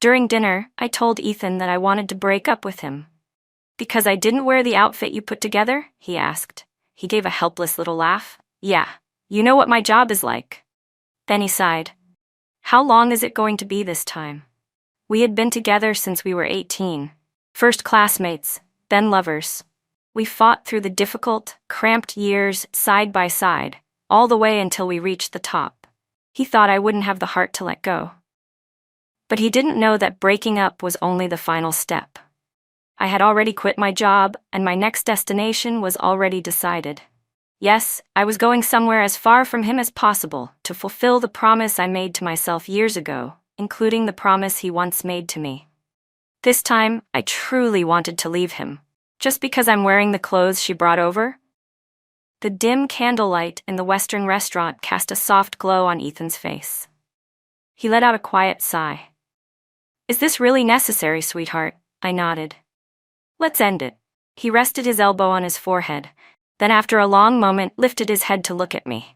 During dinner, I told Ethan that I wanted to break up with him. Because I didn't wear the outfit you put together? He asked. He gave a helpless little laugh. Yeah, you know what my job is like. Then he sighed. How long is it going to be this time? We had been together since we were 18. First classmates, then lovers. We fought through the difficult, cramped years side by side, all the way until we reached the top. He thought I wouldn't have the heart to let go. But he didn't know that breaking up was only the final step. I had already quit my job, and my next destination was already decided. Yes, I was going somewhere as far from him as possible to fulfill the promise I made to myself years ago, including the promise he once made to me. This time, I truly wanted to leave him. Just because I'm wearing the clothes she brought over? The dim candlelight in the Western restaurant cast a soft glow on Ethan's face. He let out a quiet sigh. Is this really necessary, sweetheart? I nodded. Let's end it. He rested his elbow on his forehead, then after a long moment lifted his head to look at me.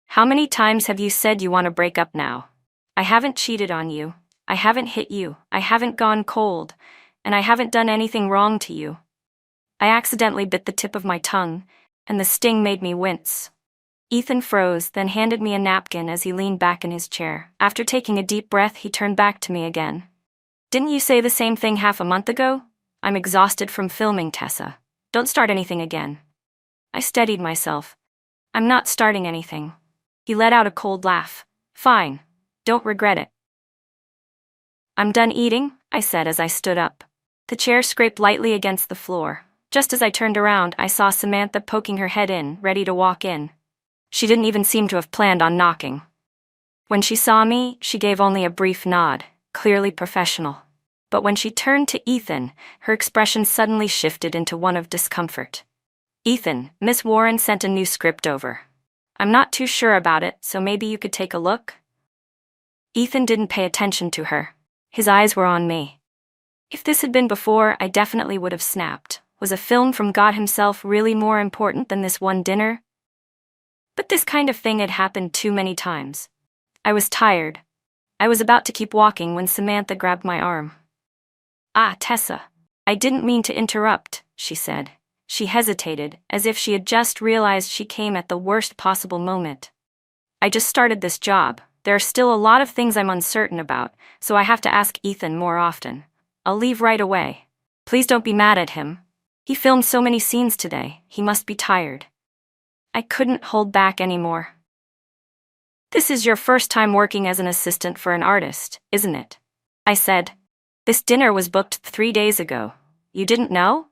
How many times have you said you want to break up now? I haven't cheated on you. I haven't hit you. I haven't gone cold. And I haven't done anything wrong to you. I accidentally bit the tip of my tongue, and the sting made me wince. Ethan froze, then handed me a napkin as he leaned back in his chair. After taking a deep breath, he turned back to me again. Didn't you say the same thing half a month ago? I'm exhausted from filming, Tessa. Don't start anything again. I steadied myself. I'm not starting anything. He let out a cold laugh. Fine. Don't regret it. I'm done eating, I said as I stood up. The chair scraped lightly against the floor. Just as I turned around, I saw Samantha poking her head in, ready to walk in. She didn't even seem to have planned on knocking. When she saw me, she gave only a brief nod, clearly professional. But when she turned to Ethan, her expression suddenly shifted into one of discomfort. Ethan, Miss Warren sent a new script over. I'm not too sure about it, so maybe you could take a look? Ethan didn't pay attention to her. His eyes were on me. If this had been before, I definitely would have snapped. Was a film from God himself really more important than this one dinner? But this kind of thing had happened too many times. I was tired. I was about to keep walking when Samantha grabbed my arm. Ah, Tessa. I didn't mean to interrupt, she said. She hesitated, as if she had just realized she came at the worst possible moment. I just started this job. There are still a lot of things I'm uncertain about, so I have to ask Ethan more often. I'll leave right away. Please don't be mad at him. He filmed so many scenes today, he must be tired. I couldn't hold back anymore. This is your first time working as an assistant for an artist, isn't it? I said. This dinner was booked 3 days ago. You didn't know?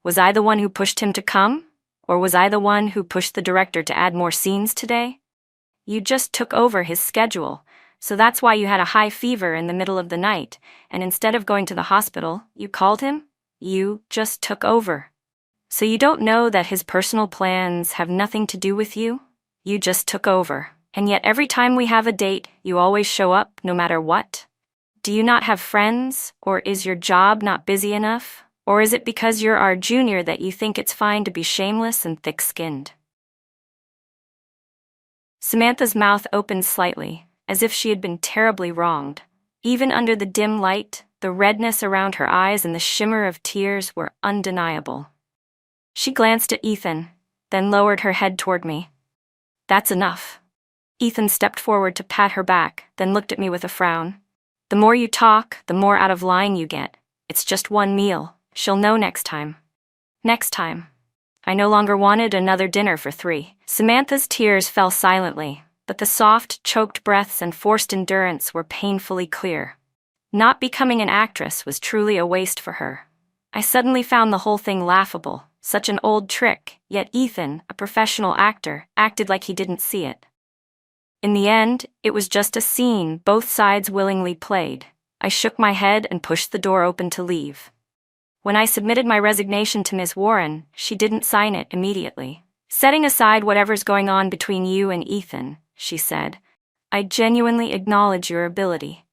Was I the one who pushed him to come? Or was I the one who pushed the director to add more scenes today? You just took over his schedule, so that's why you had a high fever in the middle of the night, and instead of going to the hospital, you called him? You just took over. So you don't know that his personal plans have nothing to do with you? You just took over, and yet every time we have a date, you always show up, no matter what? Do you not have friends, or is your job not busy enough? Or is it because you're our junior that you think it's fine to be shameless and thick-skinned? Samantha's mouth opened slightly, as if she had been terribly wronged. Even under the dim light, the redness around her eyes and the shimmer of tears were undeniable. She glanced at Ethan, then lowered her head toward me. That's enough. Ethan stepped forward to pat her back, then looked at me with a frown. The more you talk, the more out of line you get. It's just one meal. She'll know next time. Next time. I no longer wanted another dinner for 3. Samantha's tears fell silently, but the soft, choked breaths and forced endurance were painfully clear. Not becoming an actress was truly a waste for her. I suddenly found the whole thing laughable, such an old trick, yet Ethan, a professional actor, acted like he didn't see it. In the end, it was just a scene both sides willingly played. I shook my head and pushed the door open to leave. When I submitted my resignation to Miss Warren, she didn't sign it immediately. Setting aside whatever's going on between you and Ethan, she said, I genuinely acknowledge your ability.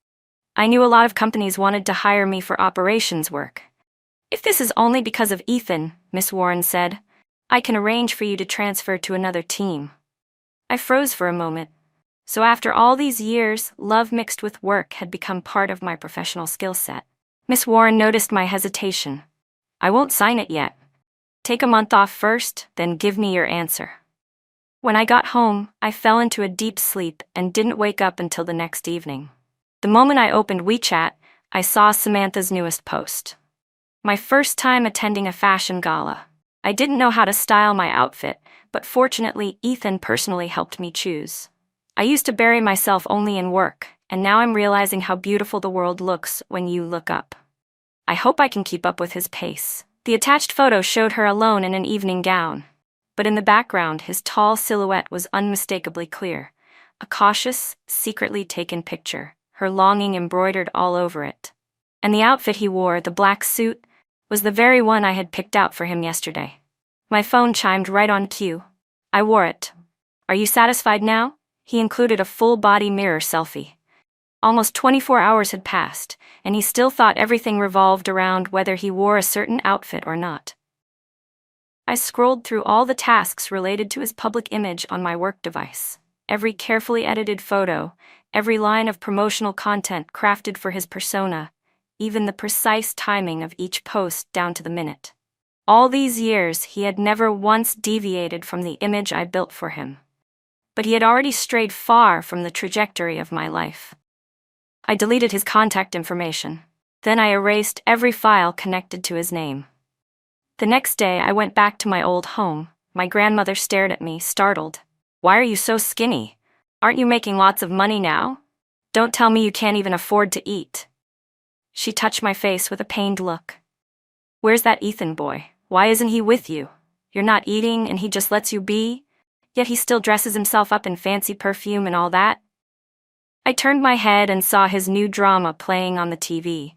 I knew a lot of companies wanted to hire me for operations work. If this is only because of Ethan, Miss Warren said, I can arrange for you to transfer to another team. I froze for a moment. So after all these years, love mixed with work had become part of my professional skill set. Miss Warren noticed my hesitation. I won't sign it yet. Take a month off first, then give me your answer. When I got home, I fell into a deep sleep and didn't wake up until the next evening. The moment I opened WeChat, I saw Samantha's newest post. My first time attending a fashion gala. I didn't know how to style my outfit, but fortunately Ethan personally helped me choose. I used to bury myself only in work, and now I'm realizing how beautiful the world looks when you look up. I hope I can keep up with his pace. The attached photo showed her alone in an evening gown, but in the background his tall silhouette was unmistakably clear. A cautious, secretly taken picture, her longing embroidered all over it. And the outfit he wore, the black suit, was the very one I had picked out for him yesterday. My phone chimed right on cue. I wore it. Are you satisfied now? He included a full-body mirror selfie. Almost 24 hours had passed, and he still thought everything revolved around whether he wore a certain outfit or not. I scrolled through all the tasks related to his public image on my work device. Every carefully edited photo, every line of promotional content crafted for his persona, even the precise timing of each post down to the minute. All these years, he had never once deviated from the image I built for him. But he had already strayed far from the trajectory of my life. I deleted his contact information. Then I erased every file connected to his name. The next day, I went back to my old home. My grandmother stared at me, startled. Why are you so skinny? Aren't you making lots of money now? Don't tell me you can't even afford to eat. She touched my face with a pained look. Where's that Ethan boy? Why isn't he with you? You're not eating and he just lets you be? Yet he still dresses himself up in fancy perfume and all that? I turned my head and saw his new drama playing on the TV.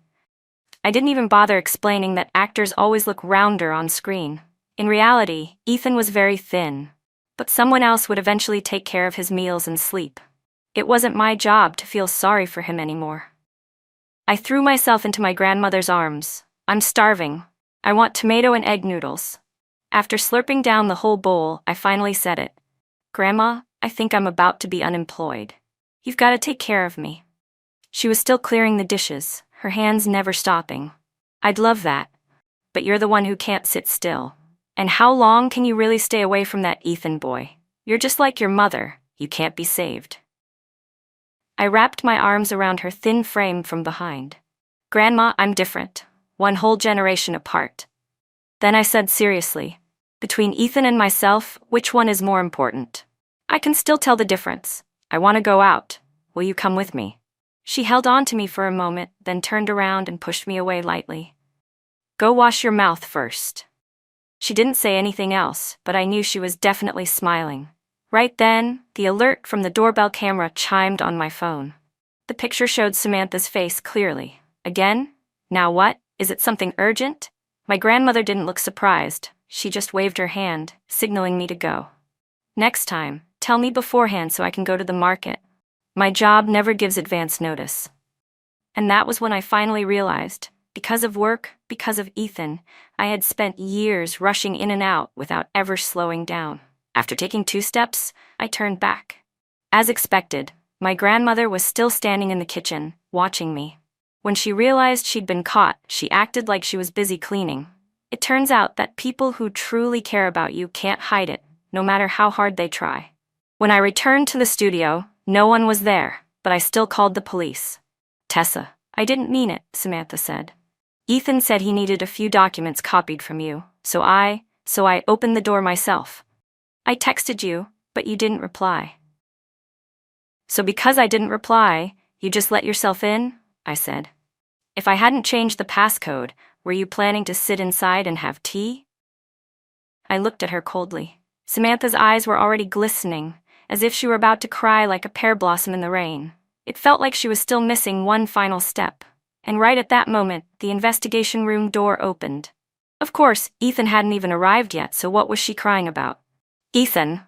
I didn't even bother explaining that actors always look rounder on screen. In reality, Ethan was very thin, but someone else would eventually take care of his meals and sleep. It wasn't my job to feel sorry for him anymore. I threw myself into my grandmother's arms. I'm starving. I want tomato and egg noodles. After slurping down the whole bowl, I finally said it. Grandma, I think I'm about to be unemployed. You've got to take care of me. She was still clearing the dishes, her hands never stopping. I'd love that. But you're the one who can't sit still. And how long can you really stay away from that Ethan boy? You're just like your mother. You can't be saved. I wrapped my arms around her thin frame from behind. Grandma, I'm different. One whole generation apart. Then I said seriously, between Ethan and myself, which one is more important? I can still tell the difference. I want to go out. Will you come with me? She held on to me for a moment, then turned around and pushed me away lightly. Go wash your mouth first. She didn't say anything else, but I knew she was definitely smiling. Right then, the alert from the doorbell camera chimed on my phone. The picture showed Samantha's face clearly. Again? Now what? Is it something urgent? My grandmother didn't look surprised. She just waved her hand, signaling me to go. Next time, tell me beforehand so I can go to the market. My job never gives advance notice. And that was when I finally realized, because of work, because of Ethan, I had spent years rushing in and out without ever slowing down. After taking 2 steps, I turned back. As expected, my grandmother was still standing in the kitchen, watching me. When she realized she'd been caught, she acted like she was busy cleaning. It turns out that people who truly care about you can't hide it, no matter how hard they try. When I returned to the studio, no one was there, but I still called the police. Tessa, I didn't mean it, Samantha said. Ethan said he needed a few documents copied from you, so I opened the door myself. I texted you, but you didn't reply. So because I didn't reply, you just let yourself in? I said. If I hadn't changed the passcode, were you planning to sit inside and have tea? I looked at her coldly. Samantha's eyes were already glistening, as if she were about to cry like a pear blossom in the rain. It felt like she was still missing one final step. And right at that moment, the investigation room door opened. Of course, Ethan hadn't even arrived yet, so what was she crying about? Ethan.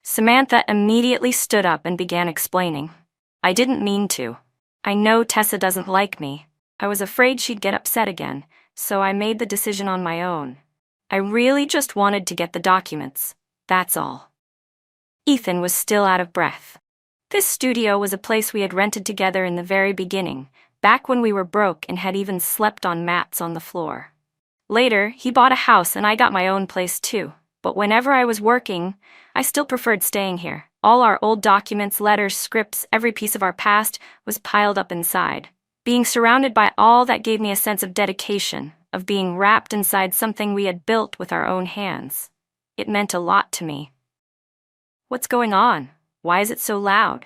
Samantha immediately stood up and began explaining. I didn't mean to. I know Tessa doesn't like me. I was afraid she'd get upset again, so I made the decision on my own. I really just wanted to get the documents. That's all. Ethan was still out of breath. This studio was a place we had rented together in the very beginning, back when we were broke and had even slept on mats on the floor. Later, he bought a house and I got my own place too. But whenever I was working, I still preferred staying here. All our old documents, letters, scripts, every piece of our past was piled up inside. Being surrounded by all that gave me a sense of dedication, of being wrapped inside something we had built with our own hands. It meant a lot to me. "What's going on? Why is it so loud?"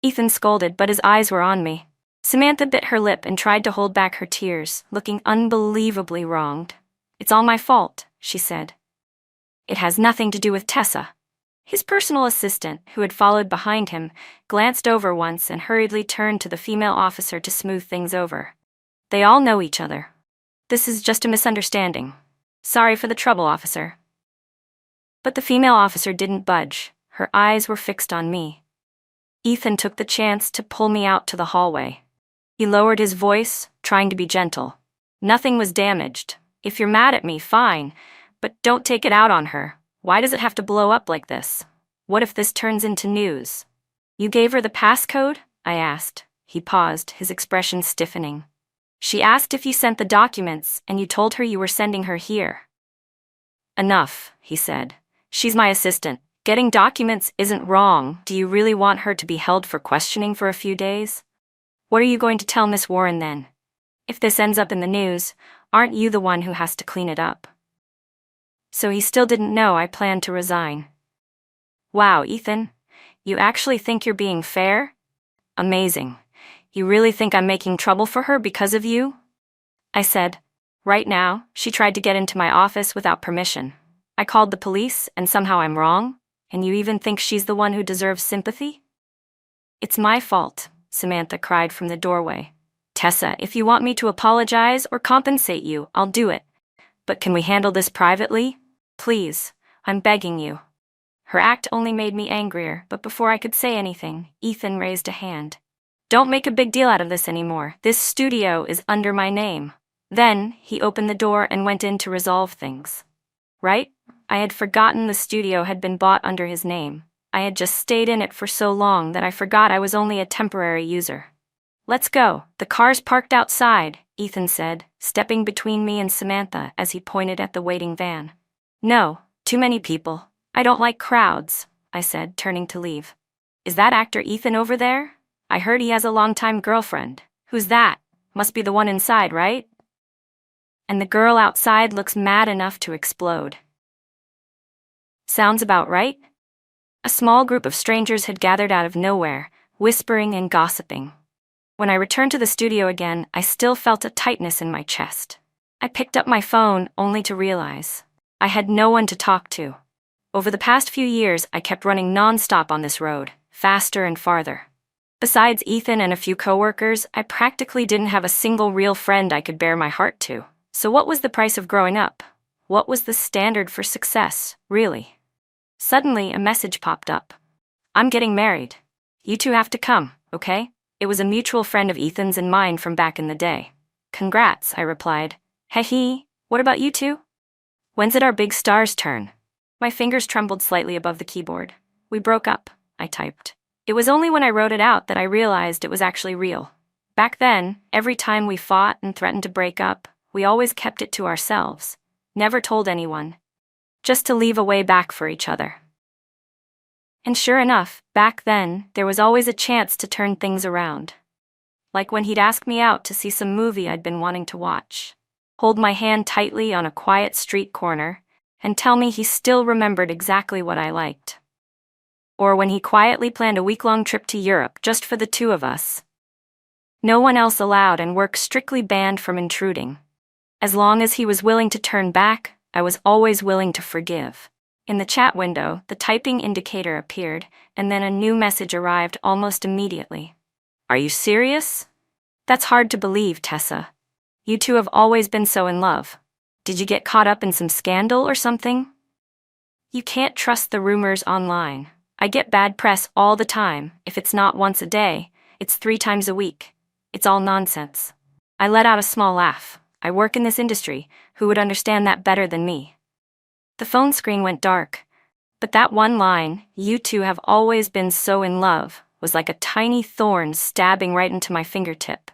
Ethan scolded, but his eyes were on me. Samantha bit her lip and tried to hold back her tears, looking unbelievably wronged. "It's all my fault," she said. "It has nothing to do with Tessa." His personal assistant, who had followed behind him, glanced over once and hurriedly turned to the female officer to smooth things over. "They all know each other. This is just a misunderstanding. Sorry for the trouble, officer." But the female officer didn't budge. Her eyes were fixed on me. Ethan took the chance to pull me out to the hallway. He lowered his voice, trying to be gentle. "Nothing was damaged. If you're mad at me, fine, but don't take it out on her. Why does it have to blow up like this? What if this turns into news?" "You gave her the passcode?" I asked. He paused, his expression stiffening. "She asked if you sent the documents, and you told her you were sending her here." "Enough," he said. "She's my assistant. Getting documents isn't wrong. Do you really want her to be held for questioning for a few days? What are you going to tell Miss Warren then? If this ends up in the news, aren't you the one who has to clean it up?" So he still didn't know I planned to resign. "Wow, Ethan, you actually think you're being fair? Amazing. You really think I'm making trouble for her because of you?" I said. "Right now, she tried to get into my office without permission. I called the police, and somehow I'm wrong? And you even think she's the one who deserves sympathy?" "It's my fault," Samantha cried from the doorway. "Tessa, if you want me to apologize or compensate you, I'll do it. But can we handle this privately? Please, I'm begging you." Her act only made me angrier, but before I could say anything, Ethan raised a hand. "Don't make a big deal out of this anymore. This studio is under my name." Then, he opened the door and went in to resolve things. Right? I had forgotten the studio had been bought under his name. I had just stayed in it for so long that I forgot I was only a temporary user. "Let's go. The car's parked outside," Ethan said, stepping between me and Samantha as he pointed at the waiting van. "No, too many people. I don't like crowds," I said, turning to leave. "Is that actor Ethan over there? I heard he has a longtime girlfriend. Who's that? Must be the one inside, right? And the girl outside looks mad enough to explode." Sounds about right? A small group of strangers had gathered out of nowhere, whispering and gossiping. When I returned to the studio again, I still felt a tightness in my chest. I picked up my phone only to realize I had no one to talk to. Over the past few years, I kept running non-stop on this road, faster and farther. Besides Ethan and a few coworkers, I practically didn't have a single real friend I could bare my heart to. So what was the price of growing up? What was the standard for success, really? Suddenly, a message popped up. "I'm getting married. You two have to come, okay?" It was a mutual friend of Ethan's and mine from back in the day. "Congrats," I replied. "Hey, what about you two? When's it our big star's turn?" My fingers trembled slightly above the keyboard. "We broke up," I typed. It was only when I wrote it out that I realized it was actually real. Back then, every time we fought and threatened to break up, we always kept it to ourselves. Never told anyone. Just to leave a way back for each other. And sure enough, back then, there was always a chance to turn things around. Like when he'd ask me out to see some movie I'd been wanting to watch, hold my hand tightly on a quiet street corner, and tell me he still remembered exactly what I liked. Or when he quietly planned a week-long trip to Europe just for the two of us. No one else allowed and work strictly banned from intruding. As long as he was willing to turn back, I was always willing to forgive. In the chat window, the typing indicator appeared, and then a new message arrived almost immediately. "Are you serious? That's hard to believe, Tessa. You two have always been so in love. Did you get caught up in some scandal or something? You can't trust the rumors online. I get bad press all the time. If it's not once a day, it's 3 times a week. It's all nonsense." I let out a small laugh. I work in this industry. Who would understand that better than me? The phone screen went dark. But that one line, "You two have always been so in love," was like a tiny thorn stabbing right into my fingertip.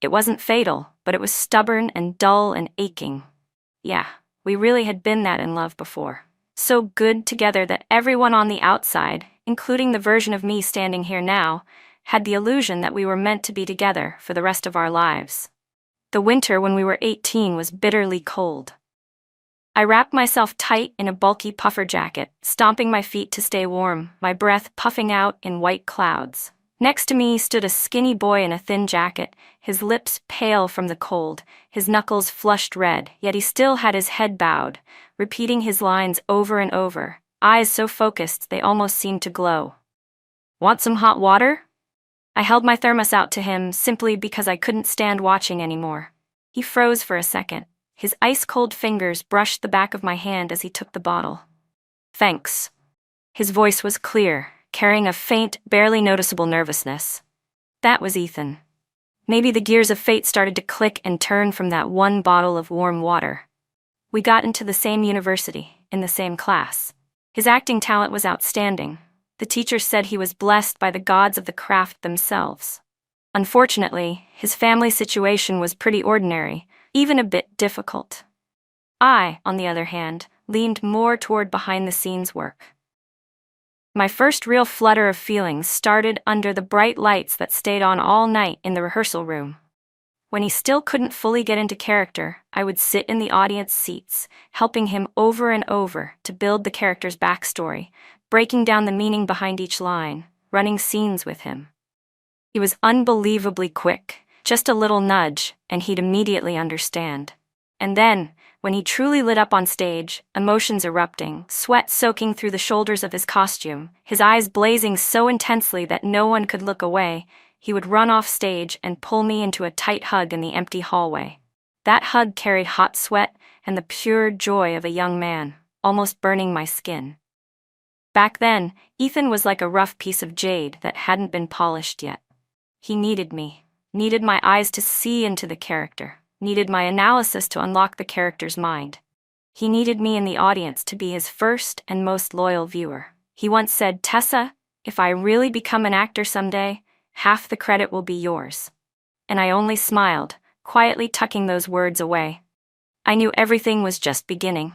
It wasn't fatal, but it was stubborn and dull and aching. Yeah, we really had been that in love before. So good together that everyone on the outside, including the version of me standing here now, had the illusion that we were meant to be together for the rest of our lives. The winter when we were 18 was bitterly cold. I wrapped myself tight in a bulky puffer jacket, stomping my feet to stay warm, my breath puffing out in white clouds. Next to me stood a skinny boy in a thin jacket, his lips pale from the cold, his knuckles flushed red, yet he still had his head bowed, repeating his lines over and over, eyes so focused they almost seemed to glow. "Want some hot water?" I held my thermos out to him simply because I couldn't stand watching anymore. He froze for a second. His ice-cold fingers brushed the back of my hand as he took the bottle. "Thanks." His voice was clear, carrying a faint, barely noticeable nervousness. That was Ethan. Maybe the gears of fate started to click and turn from that one bottle of warm water. We got into the same university, in the same class. His acting talent was outstanding. The teacher said he was blessed by the gods of the craft themselves. Unfortunately, his family situation was pretty ordinary, even a bit difficult. I, on the other hand, leaned more toward behind-the-scenes work. My first real flutter of feelings started under the bright lights that stayed on all night in the rehearsal room. When he still couldn't fully get into character, I would sit in the audience seats, helping him over and over to build the character's backstory, breaking down the meaning behind each line, running scenes with him. He was unbelievably quick. Just a little nudge, and he'd immediately understand. And then, when he truly lit up on stage, emotions erupting, sweat soaking through the shoulders of his costume, his eyes blazing so intensely that no one could look away, he would run off stage and pull me into a tight hug in the empty hallway. That hug carried hot sweat and the pure joy of a young man, almost burning my skin. Back then, Ethan was like a rough piece of jade that hadn't been polished yet. He needed me. Needed my eyes to see into the character, needed my analysis to unlock the character's mind. He needed me in the audience to be his first and most loyal viewer. He once said, "Tessa, if I really become an actor someday, half the credit will be yours." And I only smiled, quietly tucking those words away. I knew everything was just beginning.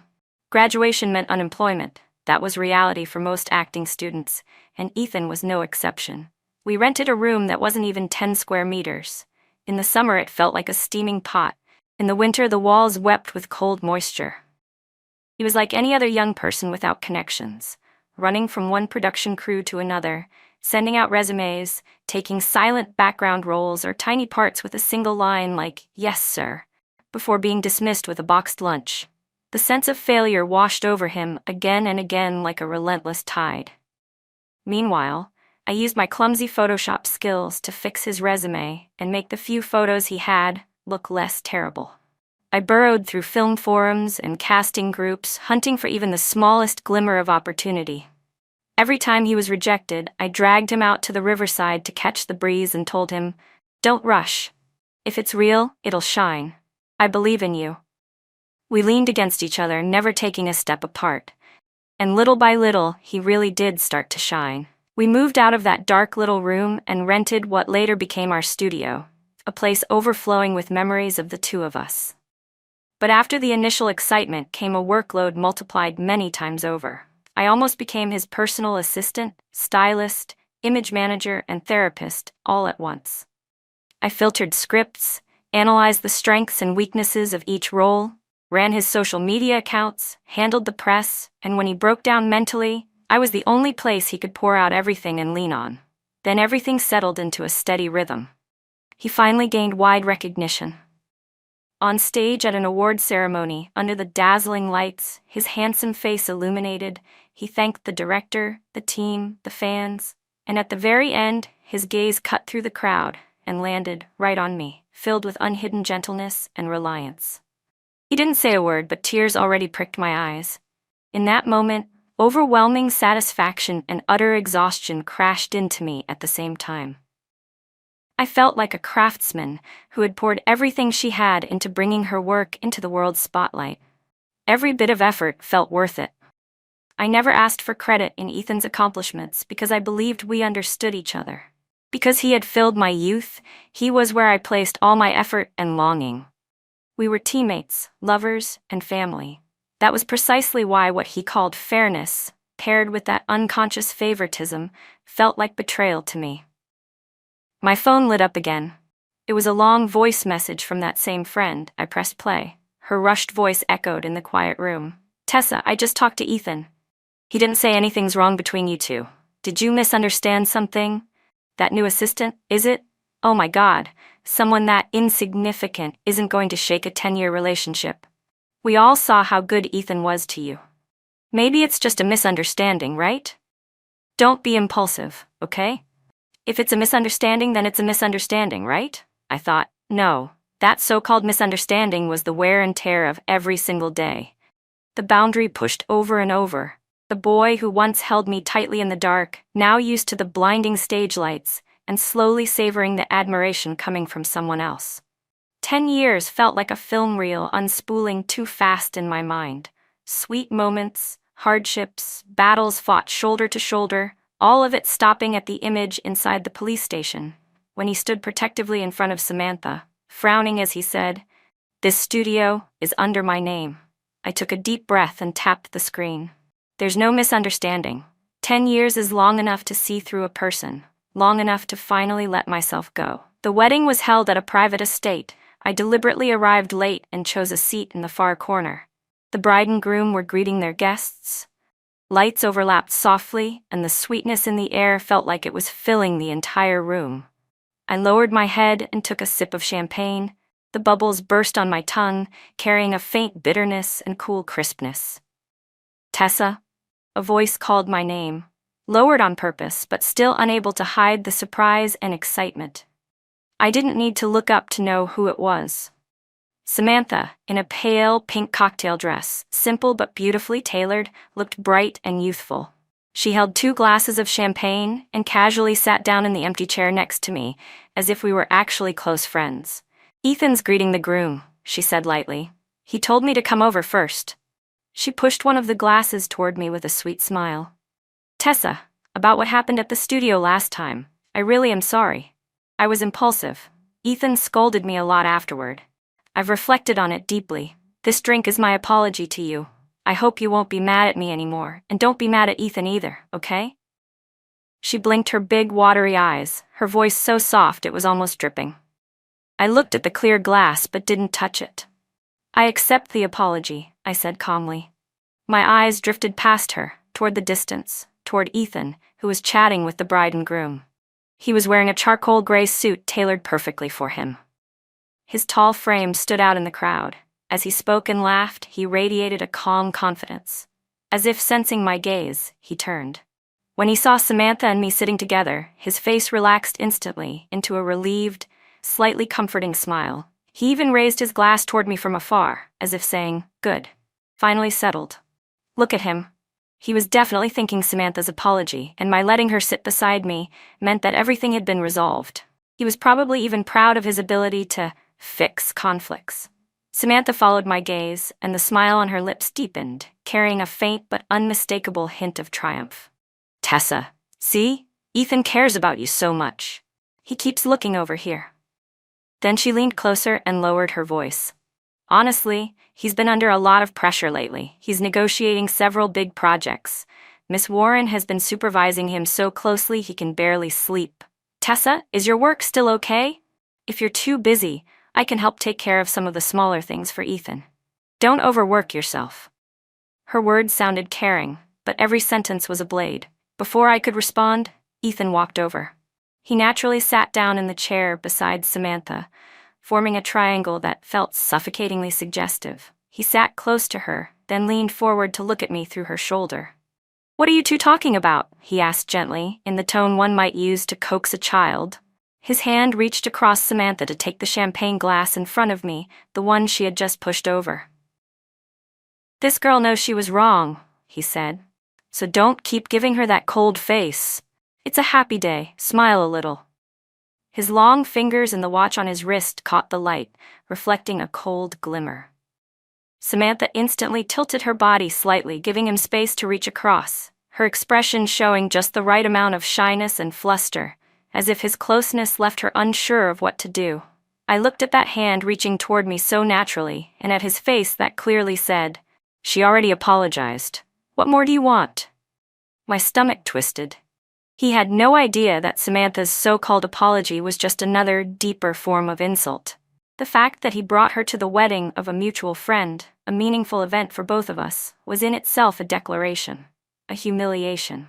Graduation meant unemployment. That was reality for most acting students, and Ethan was no exception. We rented a room that wasn't even 10 square meters. In the summer it felt like a steaming pot. In the winter the walls wept with cold moisture. He was like any other young person without connections, running from one production crew to another, sending out resumes, taking silent background roles or tiny parts with a single line like, "Yes, sir," before being dismissed with a boxed lunch. The sense of failure washed over him again and again like a relentless tide. Meanwhile, I used my clumsy Photoshop skills to fix his resume and make the few photos he had look less terrible. I burrowed through film forums and casting groups, hunting for even the smallest glimmer of opportunity. Every time he was rejected, I dragged him out to the riverside to catch the breeze and told him, "Don't rush. If it's real, it'll shine. I believe in you." We leaned against each other, never taking a step apart. And little by little, he really did start to shine. We moved out of that dark little room and rented what later became our studio, a place overflowing with memories of the two of us. But after the initial excitement came a workload multiplied many times over. I almost became his personal assistant, stylist, image manager, and therapist all at once. I filtered scripts, analyzed the strengths and weaknesses of each role, ran his social media accounts, handled the press, and when he broke down mentally, I was the only place he could pour out everything and lean on. Then everything settled into a steady rhythm. He finally gained wide recognition. On stage at an award ceremony, under the dazzling lights, his handsome face illuminated, he thanked the director, the team, the fans, and at the very end, his gaze cut through the crowd and landed right on me, filled with unhidden gentleness and reliance. He didn't say a word, but tears already pricked my eyes. In that moment, overwhelming satisfaction and utter exhaustion crashed into me at the same time. I felt like a craftsman who had poured everything she had into bringing her work into the world's spotlight. Every bit of effort felt worth it. I never asked for credit in Ethan's accomplishments because I believed we understood each other. Because he had filled my youth, he was where I placed all my effort and longing. We were teammates, lovers, and family. That was precisely why what he called fairness, paired with that unconscious favoritism, felt like betrayal to me. My phone lit up again. It was a long voice message from that same friend. I pressed play. Her rushed voice echoed in the quiet room. Tessa, I just talked to Ethan. He didn't say anything's wrong between you two. Did you misunderstand something? That new assistant, is it? Oh my God, someone that insignificant isn't going to shake a 10-year relationship. We all saw how good Ethan was to you. Maybe it's just a misunderstanding, right? Don't be impulsive, okay? If it's a misunderstanding, then it's a misunderstanding, right? I thought, no, that so-called misunderstanding was the wear and tear of every single day. The boundary pushed over and over. The boy who once held me tightly in the dark, now used to the blinding stage lights, and slowly savoring the admiration coming from someone else. 10 years felt like a film reel unspooling too fast in my mind. Sweet moments, hardships, battles fought shoulder to shoulder, all of it stopping at the image inside the police station, when he stood protectively in front of Samantha, frowning as he said, "This studio is under my name." I took a deep breath and tapped the screen. There's no misunderstanding. 10 years is long enough to see through a person, long enough to finally let myself go. The wedding was held at a private estate. I deliberately arrived late and chose a seat in the far corner. The bride and groom were greeting their guests. Lights overlapped softly, and the sweetness in the air felt like it was filling the entire room. I lowered my head and took a sip of champagne. The bubbles burst on my tongue, carrying a faint bitterness and cool crispness. Tessa, a voice called my name, lowered on purpose but still unable to hide the surprise and excitement. I didn't need to look up to know who it was. Samantha, in a pale pink cocktail dress, simple but beautifully tailored, looked bright and youthful. She held 2 glasses of champagne and casually sat down in the empty chair next to me, as if we were actually close friends. "Ethan's greeting the groom," she said lightly. "He told me to come over first." She pushed one of the glasses toward me with a sweet smile. "Tessa, about what happened at the studio last time, I really am sorry. I was impulsive. Ethan scolded me a lot afterward. I've reflected on it deeply. This drink is my apology to you. I hope you won't be mad at me anymore, and don't be mad at Ethan either, okay?" She blinked her big, watery eyes, her voice so soft it was almost dripping. I looked at the clear glass but didn't touch it. "I accept the apology," I said calmly. My eyes drifted past her, toward the distance, toward Ethan, who was chatting with the bride and groom. He was wearing a charcoal gray suit tailored perfectly for him. His tall frame stood out in the crowd. As he spoke and laughed, he radiated a calm confidence. As if sensing my gaze, he turned. When he saw Samantha and me sitting together, his face relaxed instantly into a relieved, slightly comforting smile. He even raised his glass toward me from afar, as if saying, "Good. Finally settled." Look at him. He was definitely thinking Samantha's apology, and my letting her sit beside me meant that everything had been resolved. He was probably even proud of his ability to fix conflicts. Samantha followed my gaze, and the smile on her lips deepened, carrying a faint but unmistakable hint of triumph. "Tessa, see? Ethan cares about you so much. He keeps looking over here." Then she leaned closer and lowered her voice. "Honestly, he's been under a lot of pressure lately. He's negotiating several big projects. Miss Warren has been supervising him so closely he can barely sleep. Tessa, is your work still okay? If you're too busy, I can help take care of some of the smaller things for Ethan. Don't overwork yourself." Her words sounded caring, but every sentence was a blade. Before I could respond, Ethan walked over. He naturally sat down in the chair beside Samantha, forming a triangle that felt suffocatingly suggestive. He sat close to her, then leaned forward to look at me through her shoulder. "What are you two talking about?" he asked gently, in the tone one might use to coax a child. His hand reached across Samantha to take the champagne glass in front of me, the one she had just pushed over. "This girl knows she was wrong," he said. "So don't keep giving her that cold face. It's a happy day, smile a little." His long fingers and the watch on his wrist caught the light, reflecting a cold glimmer. Samantha instantly tilted her body slightly, giving him space to reach across, her expression showing just the right amount of shyness and fluster, as if his closeness left her unsure of what to do. I looked at that hand reaching toward me so naturally, and at his face that clearly said, "She already apologized. What more do you want?" My stomach twisted. He had no idea that Samantha's so-called apology was just another, deeper form of insult. The fact that he brought her to the wedding of a mutual friend, a meaningful event for both of us, was in itself a declaration, a humiliation.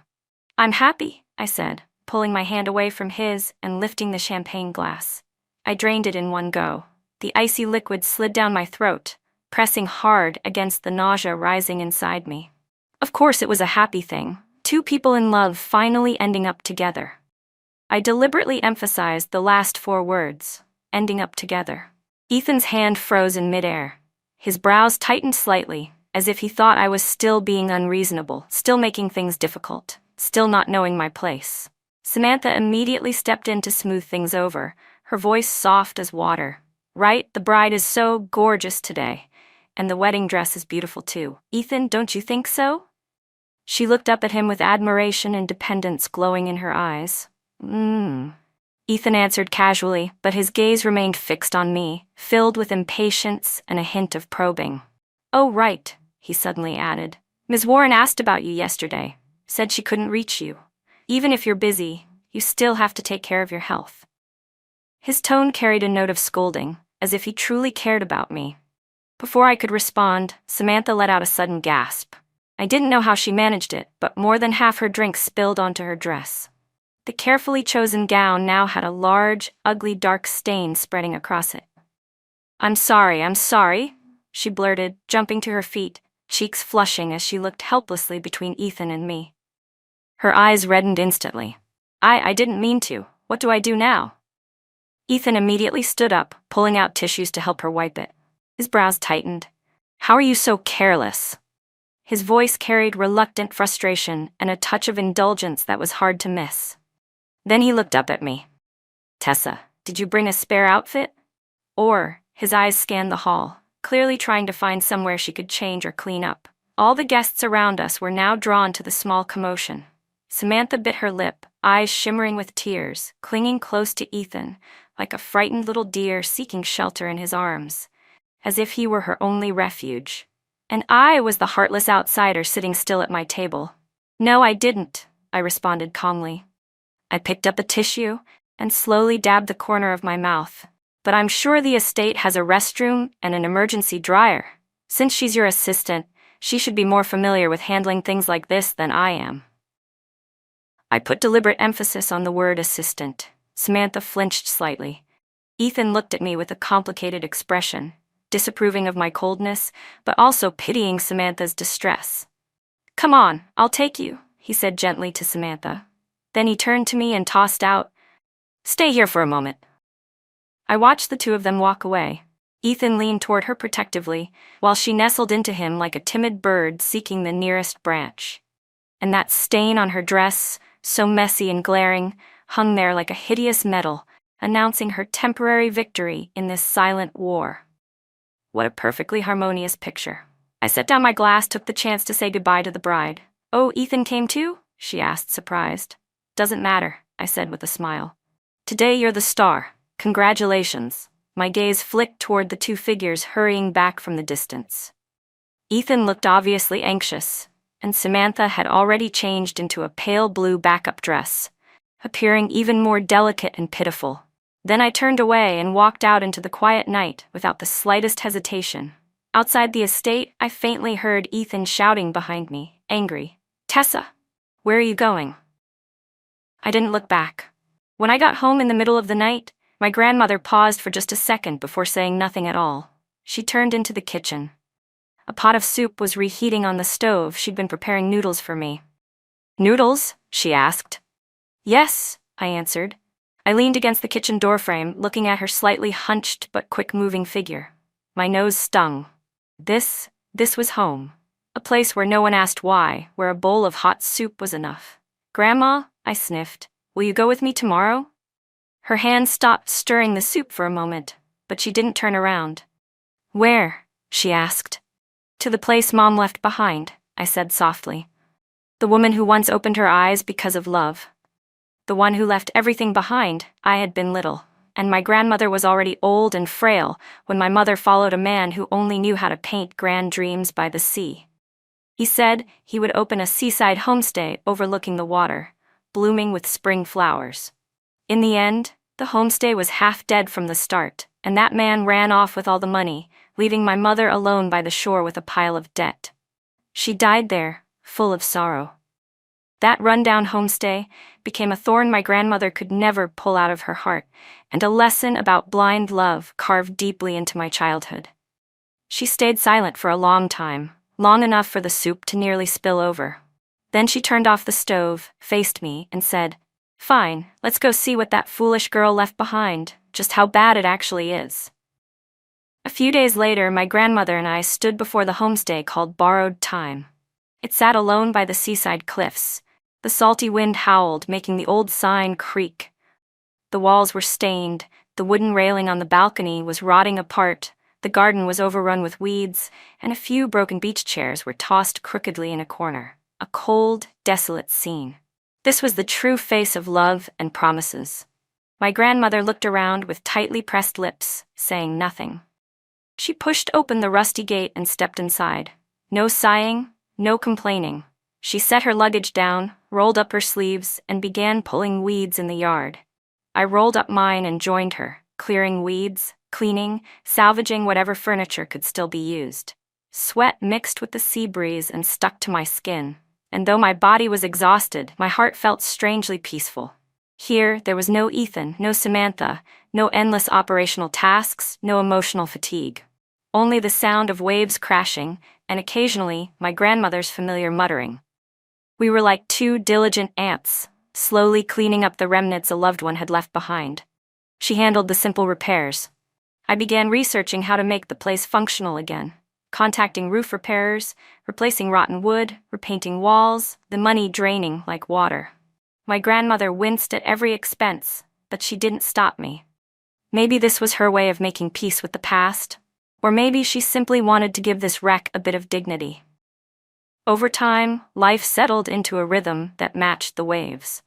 "I'm happy," I said, pulling my hand away from his and lifting the champagne glass. I drained it in one go. The icy liquid slid down my throat, pressing hard against the nausea rising inside me. Of course it was a happy thing, two people in love finally ending up together. I deliberately emphasized the last 4 words, ending up together. Ethan's hand froze in midair. His brows tightened slightly, as if he thought I was still being unreasonable, still making things difficult, still not knowing my place. Samantha immediately stepped in to smooth things over, her voice soft as water. "Right, the bride is so gorgeous today. And the wedding dress is beautiful too. Ethan, don't you think so?" She looked up at him with admiration and dependence glowing in her eyes. Ethan answered casually, but his gaze remained fixed on me, filled with impatience and a hint of probing. "Oh, right," he suddenly added. "Ms. Warren asked about you yesterday. Said she couldn't reach you. Even if you're busy, you still have to take care of your health." His tone carried a note of scolding, as if he truly cared about me. Before I could respond, Samantha let out a sudden gasp. I didn't know how she managed it, but more than half her drink spilled onto her dress. The carefully chosen gown now had a large, ugly dark stain spreading across it. I'm sorry," she blurted, jumping to her feet, cheeks flushing as she looked helplessly between Ethan and me. Her eyes reddened instantly. I didn't mean to. What do I do now?" Ethan immediately stood up, pulling out tissues to help her wipe it. His brows tightened. "How are you so careless?" His voice carried reluctant frustration and a touch of indulgence that was hard to miss. Then he looked up at me. "Tessa, did you bring a spare outfit?" His eyes scanned the hall, clearly trying to find somewhere she could change or clean up. All the guests around us were now drawn to the small commotion. Samantha bit her lip, eyes shimmering with tears, clinging close to Ethan, like a frightened little deer seeking shelter in his arms, as if he were her only refuge. And I was the heartless outsider sitting still at my table. "No, I didn't," I responded calmly. I picked up a tissue and slowly dabbed the corner of my mouth. "But I'm sure the estate has a restroom and an emergency dryer. Since she's your assistant, she should be more familiar with handling things like this than I am." I put deliberate emphasis on the word assistant. Samantha flinched slightly. Ethan looked at me with a complicated expression, disapproving of my coldness, but also pitying Samantha's distress. "Come on, I'll take you," he said gently to Samantha. Then he turned to me and tossed out, "Stay here for a moment." I watched the two of them walk away. Ethan leaned toward her protectively, while she nestled into him like a timid bird seeking the nearest branch. And that stain on her dress, so messy and glaring, hung there like a hideous medal, announcing her temporary victory in this silent war. What a perfectly harmonious picture. I set down my glass, took the chance to say goodbye to the bride. "Oh, Ethan came too?" she asked, surprised. "Doesn't matter," I said with a smile. "Today you're the star. Congratulations." My gaze flicked toward the two figures hurrying back from the distance. Ethan looked obviously anxious, and Samantha had already changed into a pale blue backup dress, appearing even more delicate and pitiful. Then I turned away and walked out into the quiet night without the slightest hesitation. Outside the estate, I faintly heard Ethan shouting behind me, angry. "Tessa, where are you going?" I didn't look back. When I got home in the middle of the night, my grandmother paused for just a second before saying nothing at all. She turned into the kitchen. A pot of soup was reheating on the stove. She'd been preparing noodles for me. "Noodles?" she asked. "Yes," I answered. I leaned against the kitchen doorframe, looking at her slightly hunched but quick-moving figure. My nose stung. This was home. A place where no one asked why, where a bowl of hot soup was enough. "Grandma," I sniffed, "will you go with me tomorrow?" Her hand stopped stirring the soup for a moment, but she didn't turn around. "Where?" she asked. To the place Mom left behind, I said softly. The woman who once opened her eyes because of love. The one who left everything behind. I had been little, and my grandmother was already old and frail when my mother followed a man who only knew how to paint grand dreams by the sea. He said he would open a seaside homestay overlooking the water, blooming with spring flowers. In the end, the homestay was half dead from the start, and that man ran off with all the money, leaving my mother alone by the shore with a pile of debt. She died there, full of sorrow. That rundown homestay became a thorn my grandmother could never pull out of her heart, and a lesson about blind love carved deeply into my childhood. She stayed silent for a long time, long enough for the soup to nearly spill over. Then she turned off the stove, faced me, and said, "Fine, let's go see what that foolish girl left behind, just how bad it actually is." A few days later, my grandmother and I stood before the homestay called Borrowed Time. It sat alone by the seaside cliffs. The salty wind howled, making the old sign creak. The walls were stained, the wooden railing on the balcony was rotting apart, the garden was overrun with weeds, and a few broken beach chairs were tossed crookedly in a corner. A cold, desolate scene. This was the true face of love and promises. My grandmother looked around with tightly pressed lips, saying nothing. She pushed open the rusty gate and stepped inside. No sighing, no complaining. She set her luggage down, rolled up her sleeves, and began pulling weeds in the yard. I rolled up mine and joined her, clearing weeds, cleaning, salvaging whatever furniture could still be used. Sweat mixed with the sea breeze and stuck to my skin, and though my body was exhausted, my heart felt strangely peaceful. Here, there was no Ethan, no Samantha, no endless operational tasks, no emotional fatigue. Only the sound of waves crashing, and occasionally, my grandmother's familiar muttering. We were like two diligent ants, slowly cleaning up the remnants a loved one had left behind. She handled the simple repairs. I began researching how to make the place functional again, contacting roof repairers, replacing rotten wood, repainting walls, the money draining like water. My grandmother winced at every expense, but she didn't stop me. Maybe this was her way of making peace with the past, or maybe she simply wanted to give this wreck a bit of dignity. Over time, life settled into a rhythm that matched the waves.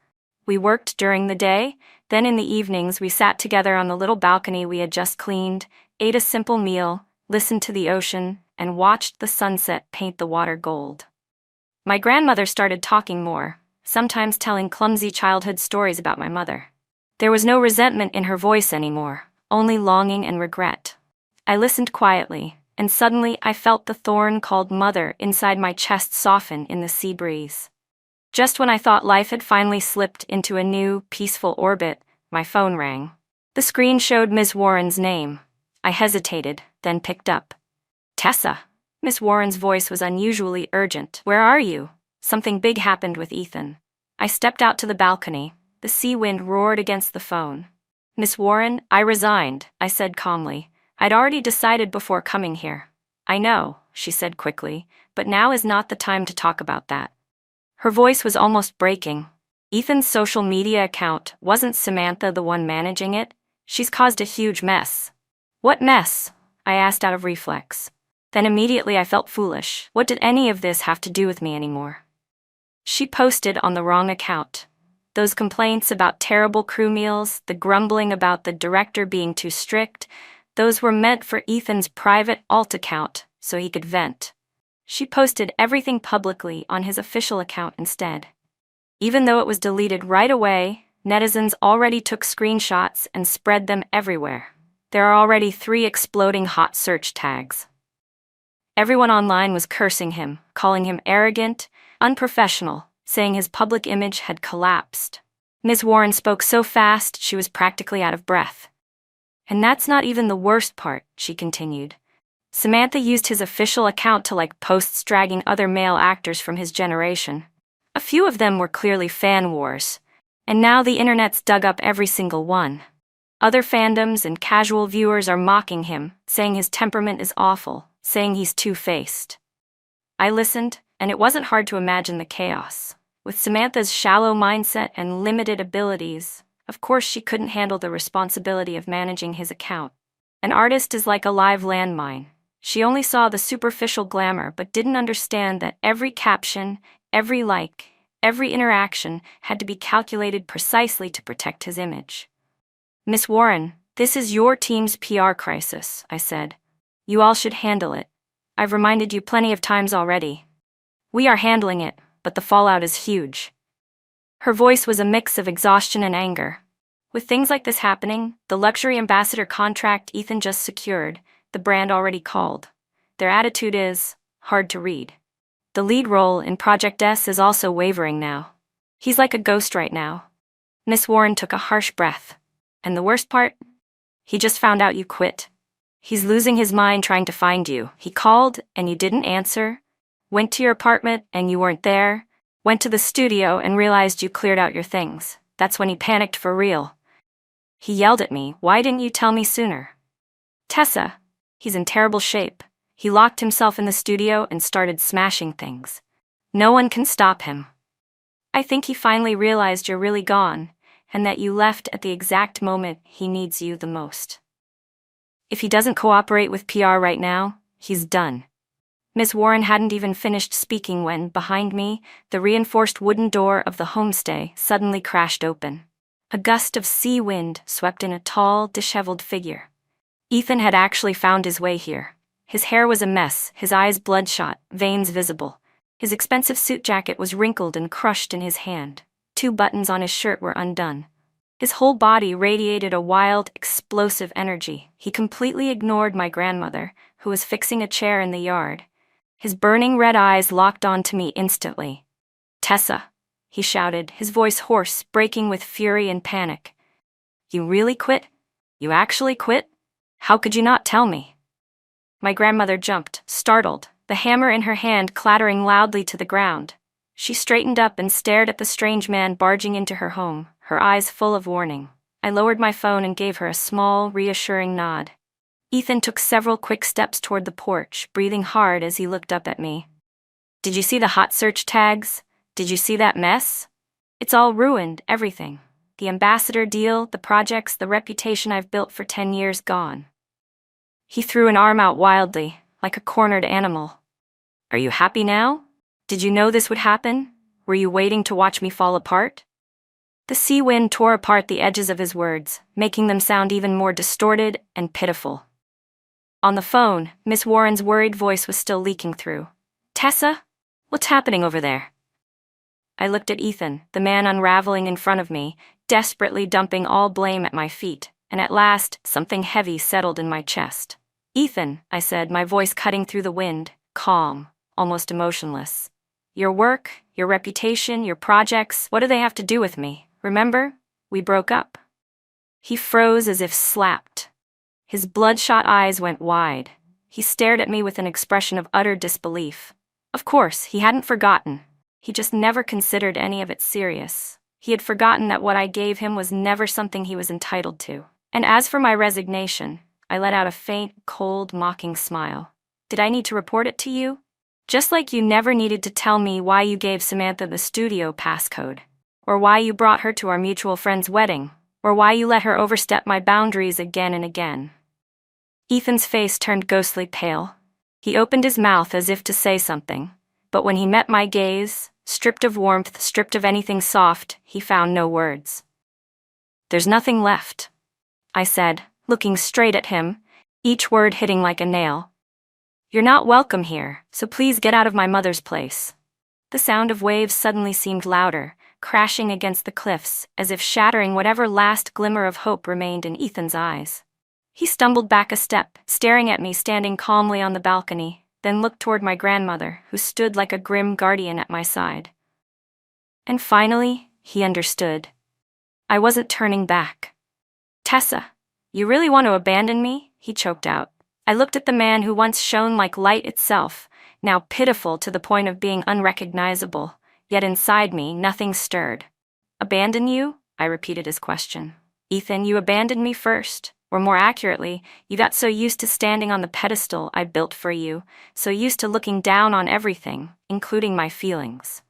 We worked during the day, then in the evenings we sat together on the little balcony we had just cleaned, ate a simple meal, listened to the ocean, and watched the sunset paint the water gold. My grandmother started talking more, sometimes telling clumsy childhood stories about my mother. There was no resentment in her voice anymore, only longing and regret. I listened quietly, and suddenly I felt the thorn called mother inside my chest soften in the sea breeze. Just when I thought life had finally slipped into a new, peaceful orbit, my phone rang. The screen showed Miss Warren's name. I hesitated, then picked up. "Tessa." Miss Warren's voice was unusually urgent. "Where are you? Something big happened with Ethan." I stepped out to the balcony. The sea wind roared against the phone. "Miss Warren, I resigned," I said calmly. "I'd already decided before coming here." "I know," she said quickly, "but now is not the time to talk about that." Her voice was almost breaking. "Ethan's social media account, wasn't Samantha the one managing it? She's caused a huge mess." "What mess?" I asked out of reflex. Then immediately I felt foolish. What did any of this have to do with me anymore? She posted on the wrong account. Those complaints about terrible crew meals, the grumbling about the director being too strict, those were meant for Ethan's private alt account, so he could vent. She posted everything publicly on his official account instead. Even though it was deleted right away, netizens already took screenshots and spread them everywhere. There are already 3 exploding hot search tags. Everyone online was cursing him, calling him arrogant, unprofessional, saying his public image had collapsed. Ms. Warren spoke so fast she was practically out of breath. "And that's not even the worst part," she continued. "Samantha used his official account to like posts dragging other male actors from his generation. A few of them were clearly fan wars, and now the internet's dug up every single one. Other fandoms and casual viewers are mocking him, saying his temperament is awful, saying he's two-faced." I listened, and it wasn't hard to imagine the chaos. With Samantha's shallow mindset and limited abilities, of course she couldn't handle the responsibility of managing his account. An artist is like a live landmine. She only saw the superficial glamour but didn't understand that every caption, every like, every interaction had to be calculated precisely to protect his image. "Miss Warren, this is your team's PR crisis," I said. "You all should handle it. I've reminded you plenty of times already. We are handling it, but the fallout is huge." Her voice was a mix of exhaustion and anger. With things like this happening, the luxury ambassador contract Ethan just secured, the brand already called, their attitude is hard to read. The lead role in Project S is also wavering now. He's like a ghost right now. Miss Warren took a harsh breath. "And the worst part? He just found out you quit. He's losing his mind trying to find you. He called and you didn't answer, went to your apartment and you weren't there, went to the studio and realized you cleared out your things. That's when he panicked for real. He yelled at me, 'Why didn't you tell me sooner?' Tessa, he's in terrible shape. He locked himself in the studio and started smashing things. No one can stop him. I think he finally realized you're really gone, and that you left at the exact moment he needs you the most. If he doesn't cooperate with PR right now, he's done." Miss Warren hadn't even finished speaking when, behind me, the reinforced wooden door of the homestay suddenly crashed open. A gust of sea wind swept in a tall, disheveled figure. Ethan had actually found his way here. His hair was a mess, his eyes bloodshot, veins visible. His expensive suit jacket was wrinkled and crushed in his hand. 2 buttons on his shirt were undone. His whole body radiated a wild, explosive energy. He completely ignored my grandmother, who was fixing a chair in the yard. His burning red eyes locked onto me instantly. "Tessa," he shouted, his voice hoarse, breaking with fury and panic. "You really quit? You actually quit? How could you not tell me?" My grandmother jumped, startled, the hammer in her hand clattering loudly to the ground. She straightened up and stared at the strange man barging into her home, her eyes full of warning. I lowered my phone and gave her a small, reassuring nod. Ethan took several quick steps toward the porch, breathing hard as he looked up at me. "Did you see the hot search tags? Did you see that mess? It's all ruined, everything. The ambassador deal, the projects, the reputation I've built for 10 years gone." He threw an arm out wildly, like a cornered animal. "Are you happy now? Did you know this would happen? Were you waiting to watch me fall apart?" The sea wind tore apart the edges of his words, making them sound even more distorted and pitiful. On the phone, Miss Warren's worried voice was still leaking through. "Tessa? What's happening over there?" I looked at Ethan, the man unraveling in front of me, desperately dumping all blame at my feet, and at last, something heavy settled in my chest. "Ethan," I said, my voice cutting through the wind, calm, almost emotionless. "Your work, your reputation, your projects, what do they have to do with me? Remember? We broke up." He froze as if slapped. His bloodshot eyes went wide. He stared at me with an expression of utter disbelief. Of course, he hadn't forgotten. He just never considered any of it serious. He had forgotten that what I gave him was never something he was entitled to. And as for my resignation, I let out a faint, cold, mocking smile. "Did I need to report it to you? Just like you never needed to tell me why you gave Samantha the studio passcode, or why you brought her to our mutual friend's wedding, or why you let her overstep my boundaries again and again." Ethan's face turned ghostly pale. He opened his mouth as if to say something, but when he met my gaze, stripped of warmth, stripped of anything soft, he found no words. "There's nothing left," I said, looking straight at him, each word hitting like a nail. "You're not welcome here, so please get out of my mother's place." The sound of waves suddenly seemed louder, crashing against the cliffs, as if shattering whatever last glimmer of hope remained in Ethan's eyes. He stumbled back a step, staring at me standing calmly on the balcony, then looked toward my grandmother, who stood like a grim guardian at my side. And finally, he understood. I wasn't turning back. "Tessa, you really want to abandon me?" he choked out. I looked at the man who once shone like light itself, now pitiful to the point of being unrecognizable, yet inside me nothing stirred. "Abandon you?" I repeated his question. "Ethan, you abandoned me first. Or more accurately, you got so used to standing on the pedestal I built for you, so used to looking down on everything, including my feelings."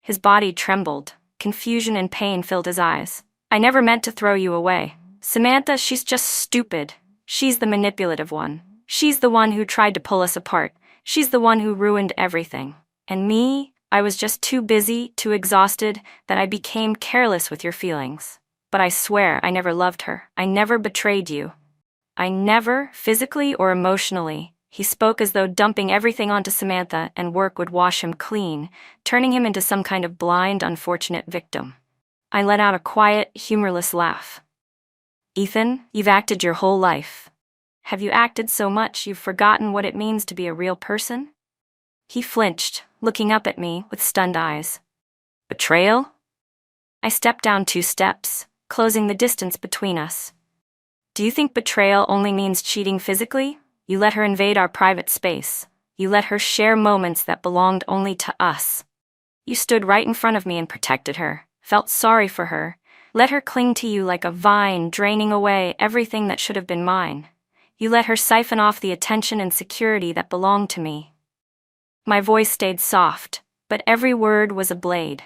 His body trembled. Confusion and pain filled his eyes. "I never meant to throw you away. Samantha, she's just stupid. She's the manipulative one. She's the one who tried to pull us apart. She's the one who ruined everything. And me, I was just too busy, too exhausted, that I became careless with your feelings. But I swear I never loved her. I never betrayed you. I never, physically or emotionally. He spoke as though dumping everything onto Samantha and work would wash him clean, turning him into some kind of blind, unfortunate victim. I let out a quiet, humorless laugh. Ethan, you've acted your whole life. Have you acted so much you've forgotten what it means to be a real person? He flinched, looking up at me with stunned eyes. Betrayal? I stepped down 2 steps, closing the distance between us. Do you think betrayal only means cheating physically? You let her invade our private space. You let her share moments that belonged only to us. You stood right in front of me and protected her, felt sorry for her, let her cling to you like a vine draining away everything that should have been mine. You let her siphon off the attention and security that belonged to me. My voice stayed soft, but every word was a blade.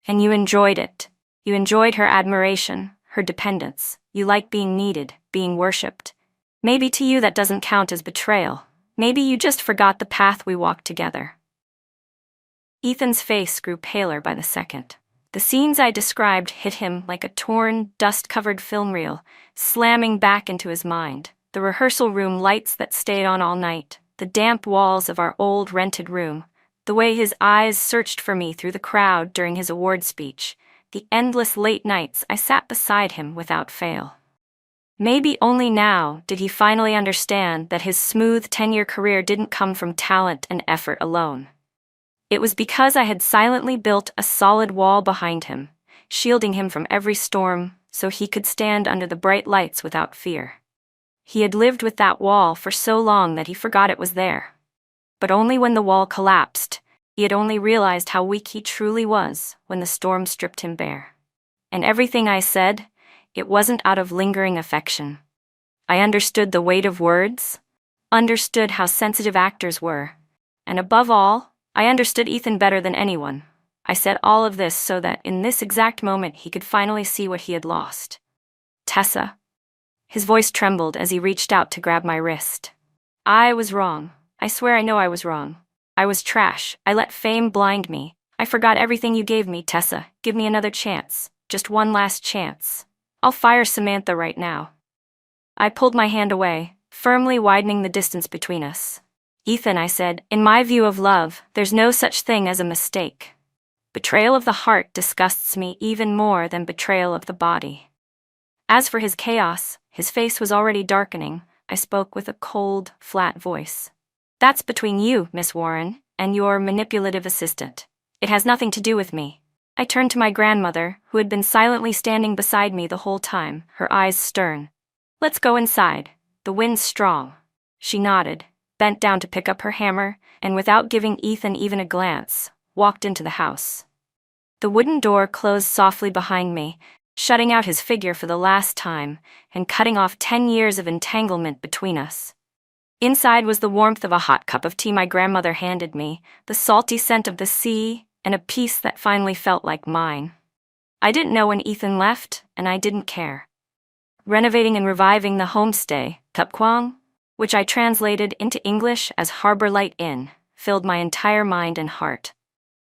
And you enjoyed it. You enjoyed her admiration, her dependence. You liked being needed, being worshipped. Maybe to you that doesn't count as betrayal. Maybe you just forgot the path we walked together. Ethan's face grew paler by the second. The scenes I described hit him like a torn, dust-covered film reel, slamming back into his mind. The rehearsal room lights that stayed on all night, the damp walls of our old rented room, the way his eyes searched for me through the crowd during his award speech, the endless late nights I sat beside him without fail. Maybe only now did he finally understand that his smooth 10-year career didn't come from talent and effort alone. It was because I had silently built a solid wall behind him, shielding him from every storm so he could stand under the bright lights without fear. He had lived with that wall for so long that he forgot it was there. But only when the wall collapsed, he had only realized how weak he truly was when the storm stripped him bare. And everything I said, it wasn't out of lingering affection. I understood the weight of words, understood how sensitive actors were, and above all, I understood Ethan better than anyone. I said all of this so that in this exact moment he could finally see what he had lost. Tessa. His voice trembled as he reached out to grab my wrist. I was wrong. I swear I know I was wrong. I was trash. I let fame blind me. I forgot everything you gave me, Tessa. Give me another chance. Just one last chance. I'll fire Samantha right now. I pulled my hand away, firmly widening the distance between us. Ethan, I said, in my view of love, there's no such thing as a mistake. Betrayal of the heart disgusts me even more than betrayal of the body. As for his chaos, his face was already darkening. I spoke with a cold, flat voice. That's between you, Miss Warren, and your manipulative assistant. It has nothing to do with me. I turned to my grandmother, who had been silently standing beside me the whole time, her eyes stern. Let's go inside. The wind's strong. She nodded, bent down to pick up her hammer, and without giving Ethan even a glance, walked into the house. The wooden door closed softly behind me, shutting out his figure for the last time, and cutting off 10 years of entanglement between us. Inside was the warmth of a hot cup of tea my grandmother handed me, the salty scent of the sea, and a peace that finally felt like mine. I didn't know when Ethan left, and I didn't care. Renovating and reviving the homestay, Kupkwang, which I translated into English as Harbor Light Inn, filled my entire mind and heart.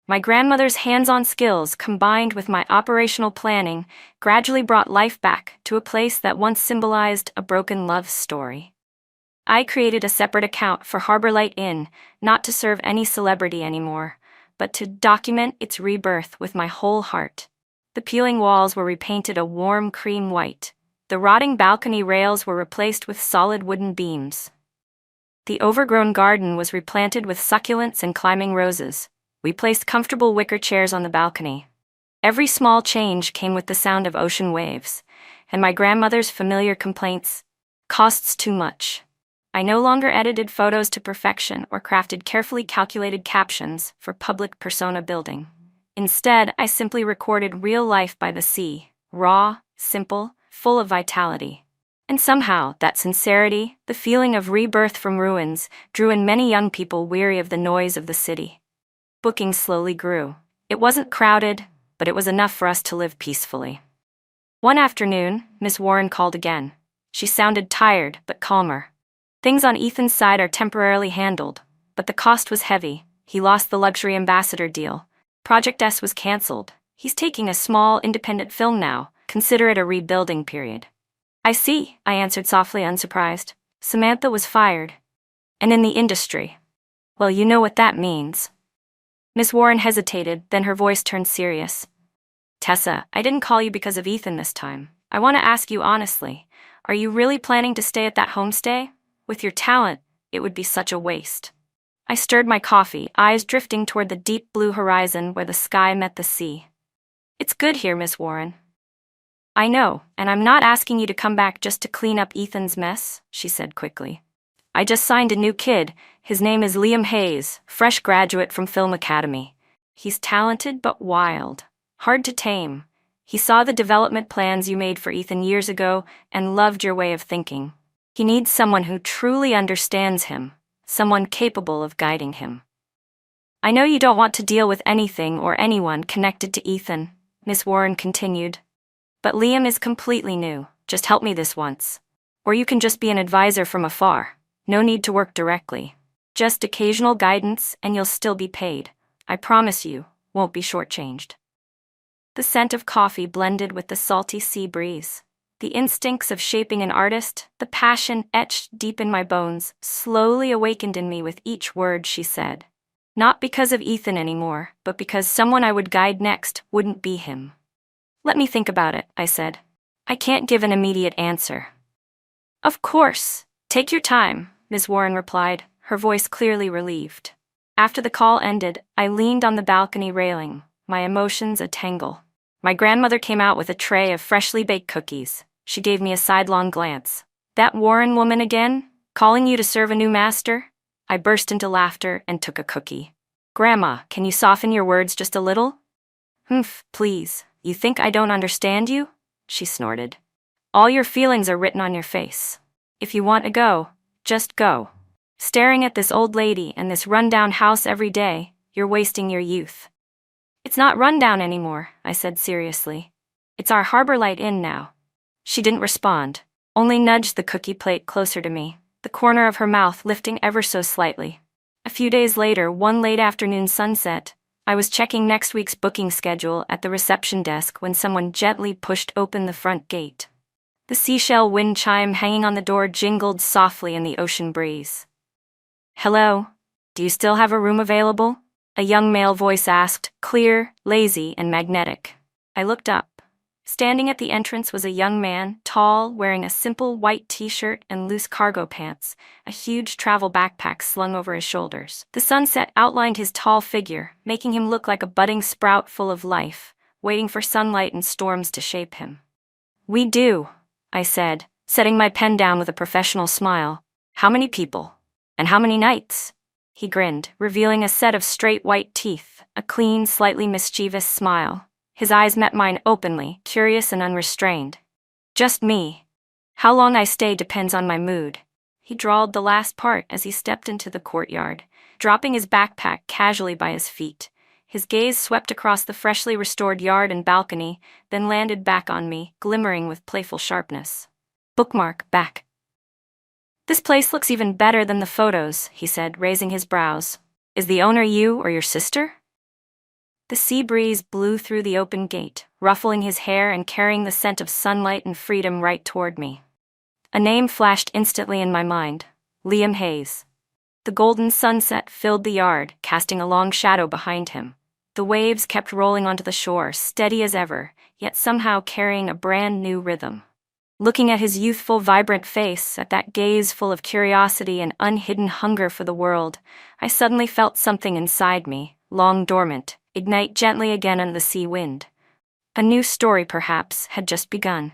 My grandmother's hands-on skills, combined with my operational planning, gradually brought life back to a place that once symbolized a broken love story. I created a separate account for Harbor Light Inn, not to serve any celebrity anymore, but to document its rebirth with my whole heart. The peeling walls were repainted a warm cream white. The rotting balcony rails were replaced with solid wooden beams. The overgrown garden was replanted with succulents and climbing roses. We placed comfortable wicker chairs on the balcony. Every small change came with the sound of ocean waves, and my grandmother's familiar complaints, costs too much. I no longer edited photos to perfection or crafted carefully calculated captions for public persona building. Instead, I simply recorded real life by the sea, raw, simple, full of vitality. And somehow, that sincerity, the feeling of rebirth from ruins, drew in many young people weary of the noise of the city. Bookings slowly grew. It wasn't crowded, but it was enough for us to live peacefully. One afternoon, Miss Warren called again. She sounded tired, but calmer. Things on Ethan's side are temporarily handled, but the cost was heavy. He lost the luxury ambassador deal. Project S was cancelled. He's taking a small, independent film now. Consider it a rebuilding period. I see, I answered softly, unsurprised. Samantha was fired. And in the industry. Well, you know what that means. Miss Warren hesitated, then her voice turned serious. Tessa, I didn't call you because of Ethan this time. I want to ask you honestly, are you really planning to stay at that homestay? With your talent, it would be such a waste. I stirred my coffee, eyes drifting toward the deep blue horizon where the sky met the sea. It's good here, Miss Warren. I know, and I'm not asking you to come back just to clean up Ethan's mess, she said quickly. I just signed a new kid. His name is Liam Hayes, fresh graduate from Film Academy. He's talented but wild, hard to tame. He saw the development plans you made for Ethan years ago and loved your way of thinking. He needs someone who truly understands him, someone capable of guiding him. I know you don't want to deal with anything or anyone connected to Ethan, Miss Warren continued. But Liam is completely new. Just help me this once. Or you can just be an advisor from afar. No need to work directly. Just occasional guidance and you'll still be paid. I promise you, won't be shortchanged. The scent of coffee blended with the salty sea breeze. The instincts of shaping an artist, the passion etched deep in my bones, slowly awakened in me with each word she said. Not because of Ethan anymore, but because someone I would guide next wouldn't be him. Let me think about it, I said. I can't give an immediate answer. Of course. Take your time, Ms. Warren replied, her voice clearly relieved. After the call ended, I leaned on the balcony railing, my emotions a tangle. My grandmother came out with a tray of freshly baked cookies. She gave me a sidelong glance. That Warren woman again? Calling you to serve a new master? I burst into laughter and took a cookie. Grandma, can you soften your words just a little? Humph, please. You think I don't understand you? She snorted. All your feelings are written on your face. If you want to go, just go. Staring at this old lady and this rundown house every day, you're wasting your youth. It's not rundown anymore, I said seriously. It's our Harbor Light Inn now. She didn't respond, only nudged the cookie plate closer to me, the corner of her mouth lifting ever so slightly. A few days later, one late afternoon sunset, I was checking next week's booking schedule at the reception desk when someone gently pushed open the front gate. The seashell wind chime hanging on the door jingled softly in the ocean breeze. Hello, do you still have a room available? A young male voice asked, clear, lazy, and magnetic. I looked up. Standing at the entrance was a young man, tall, wearing a simple white t-shirt and loose cargo pants, a huge travel backpack slung over his shoulders. The sunset outlined his tall figure, making him look like a budding sprout full of life, waiting for sunlight and storms to shape him. We do, I said, setting my pen down with a professional smile. How many people? And how many nights? He grinned, revealing a set of straight white teeth, a clean, slightly mischievous smile. His eyes met mine openly, curious and unrestrained. Just me. How long I stay depends on my mood. He drawled the last part as he stepped into the courtyard, dropping his backpack casually by his feet. His gaze swept across the freshly restored yard and balcony, then landed back on me, glimmering with playful sharpness. Bookmark back. This place looks even better than the photos, he said, raising his brows. Is the owner you or your sister? The sea breeze blew through the open gate, ruffling his hair and carrying the scent of sunlight and freedom right toward me. A name flashed instantly in my mind. Liam Hayes. The golden sunset filled the yard, casting a long shadow behind him. The waves kept rolling onto the shore, steady as ever, yet somehow carrying a brand new rhythm. Looking at his youthful, vibrant face, at that gaze full of curiosity and unhidden hunger for the world, I suddenly felt something inside me, long dormant, ignite gently again on the sea wind. A new story, perhaps, had just begun.